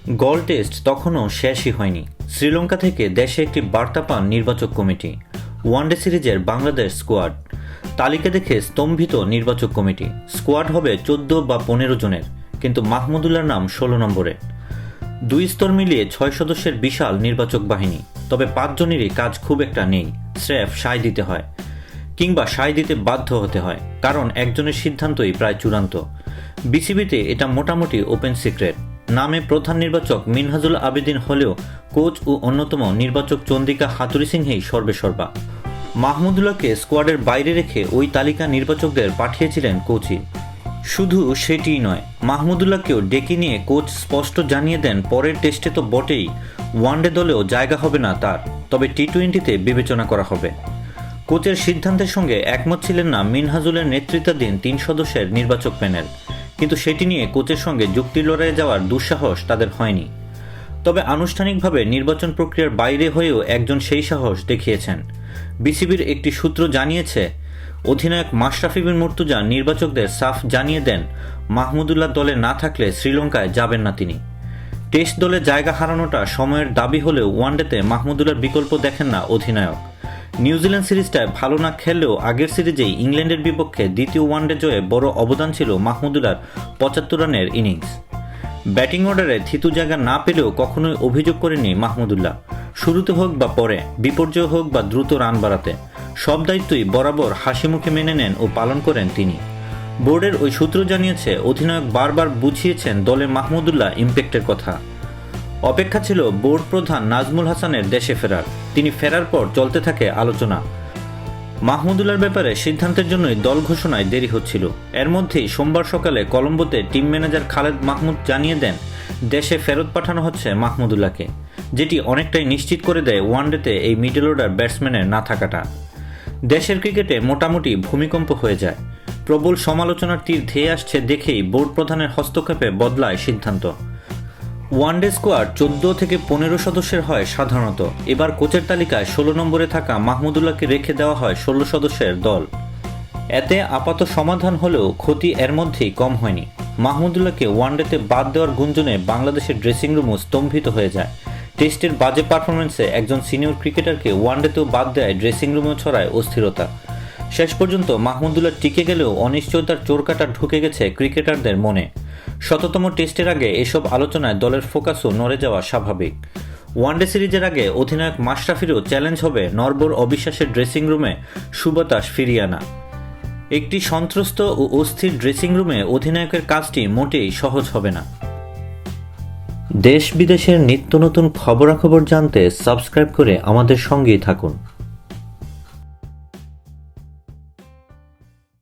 গল test তখনও শেষই হয়নি। শ্রীলঙ্কা থেকে দেশে একটি বার্তা পান নির্বাচক কমিটি। ওয়ানডে সিরিজের বাংলাদেশ স্কোয়াড তালিকা দেখে স্তম্ভিত নির্বাচক কমিটি। স্কোয়াড হবে 14 বা 15 জনের, কিন্তু মাহমুদুল্লাহর নাম 16 নম্বরে। 2 স্তর মিলিয়ে 6 সদস্যের বিশাল নির্বাচক বাহিনী, তবে 5 জনেরই কাজ খুব একটা নেই। স্রেফ সায় দিতে হয়, কিংবা সায় দিতে বাধ্য হতে হয়, কারণ একজনের সিদ্ধান্তই প্রায় চূড়ান্ত। বিসিবিতে এটা মোটামুটি ওপেন সিক্রেট। নামে প্রধান নির্বাচক মিনহাজুল আবেদিন হলেও কোচ ও অন্যতম নির্বাচক চন্দ্রিকা হাতুড়ি সিংহেই সর্বেসর্বা। মাহমুদুল্লাহকে স্কোয়াডের বাইরে রেখে ওই তালিকা নির্বাচকদের পাঠিয়েছিলেন কোচই। শুধু সেটিই নয়, মাহমুদুল্লাহকেও ডেকে নিয়ে কোচ স্পষ্ট জানিয়ে দেন পরের টেস্টে তো বটেই, ওয়ানডে দলেও জায়গা হবে না তার, তবে টি-20তে বিবেচনা করা হবে। কোচের সিদ্ধান্তের সঙ্গে একমত ছিলেন না মিনহাজুলের নেতৃত্বাধীন 3 সদস্যের নির্বাচক প্যানেল, কিন্তু সেটি নিয়ে কোচের সঙ্গে যুক্তি লড়াইয়ে যাওয়ার দুঃসাহস তাদের হয়নি। তবে আনুষ্ঠানিকভাবে নির্বাচন প্রক্রিয়ার বাইরে হয়েও একজন সেই সাহস দেখিয়েছেন। বিসিবির একটি সূত্র জানিয়েছে, অধিনায়ক মাশরাফি বিন মুর্তজা নির্বাচকদের সাফ জানিয়ে দেন মাহমুদুল্লাহ দলে না থাকলে শ্রীলঙ্কায় যাবেন না তিনি। টেস্ট দলে জায়গা হারানোটা সময়ের দাবি হলেও ওয়ানডেতে মাহমুদুল্লাহর বিকল্প দেখেন না অধিনায়ক। নিউজিল্যান্ড সিরিজটায় ভালো না খেললেও আগের সিরিজেই ইংল্যান্ডের বিপক্ষে দ্বিতীয় ওয়ানডে জয়ে বড় অবদান ছিল মাহমুদুল্লাহর 75 রানের ইনিংস। ব্যাটিং অর্ডারে থিতু জায়গা না পেলেও কখনোই অভিযোগ করেনি মাহমুদুল্লাহ। শুরুতে হোক বা পরে, বিপর্যয় হোক বা দ্রুত রান বাড়াতে, সব দায়িত্বই বরাবর হাসি মুখে মেনে নেন ও পালন করেন তিনি। বোর্ডের ওই সূত্র জানিয়েছে, অধিনায়ক বারবার বুঝিয়েছেন দলে মাহমুদুল্লাহ ইম্প্যাক্টের কথা। অপেক্ষা ছিল বোর্ড প্রধান নাজমুল হাসানের দেশে ফেরার। তিনি ফেরার পর চলতে থাকে আলোচনা। মাহমুদুল্লাহর ব্যাপারে সিদ্ধান্তের জন্যই দল ঘোষণায় দেরি হচ্ছিল। এর মধ্যেই সোমবার সকালে কলম্বোতে টিম ম্যানেজার খালেদ মাহমুদ জানিয়ে দেন দেশে ফেরত পাঠানো হচ্ছে মাহমুদুল্লাহকে, যেটি অনেকটাই নিশ্চিত করে দেয় ওয়ানডেতে এই মিডল অর্ডার ব্যাটসম্যানের না থাকাটা। দেশের ক্রিকেটে মোটামুটি ভূমিকম্প হয়ে যায়। প্রবল সমালোচনার তীর ধেয়ে আসছে দেখেই বোর্ড প্রধানের হস্তক্ষেপে বদলায় সিদ্ধান্ত। ওয়ানডে স্কোয়াড 14 থেকে 15 সদস্যের হয় সাধারণত। এবার কোচের তালিকায় 16 নম্বরে থাকা মাহমুদুল্লাহকে রেখে দেওয়া হয় 16 সদস্যের দল। এতে আপাত সমাধান হলেও ক্ষতি এর মধ্যেই কম হয়নি। মাহমুদুল্লাহকে ওয়ানডেতে বাদ দেওয়ার গুঞ্জনে বাংলাদেশের ড্রেসিং রুমও স্তম্ভিত হয়ে যায়। টেস্টের বাজে পারফরমেন্সে একজন সিনিয়র ক্রিকেটারকে ওয়ানডেতেও বাদ দেয় ড্রেসিং রুমেও ছড়ায় অস্থিরতা। শেষ পর্যন্ত মাহমুদুল্লাহ টিকে গেলেও অনিশ্চয়তার চোরকাঁটা ঢুকে গেছে ক্রিকেটারদের মনে। শততম টেস্টের আগে এসব আলোচনায় দলের ফোকাসও নড়ে যাওয়া স্বাভাবিক। ওয়ানডে সিরিজের আগে অধিনায়ক মাশরাফিরও চ্যালেঞ্জ হবে নরবর অবিশ্বাসের ড্রেসিং রুমে সুবাতাস ফিরিয়ে আনা। একটি সন্ত্রস্ত ও অস্থির ড্রেসিং রুমে অধিনায়কের কাজটি মোটেই সহজ হবে না। দেশ বিদেশের নিত্য নতুন খবরাখবর জানতে সাবস্ক্রাইব করে আমাদের সঙ্গেই থাকুন।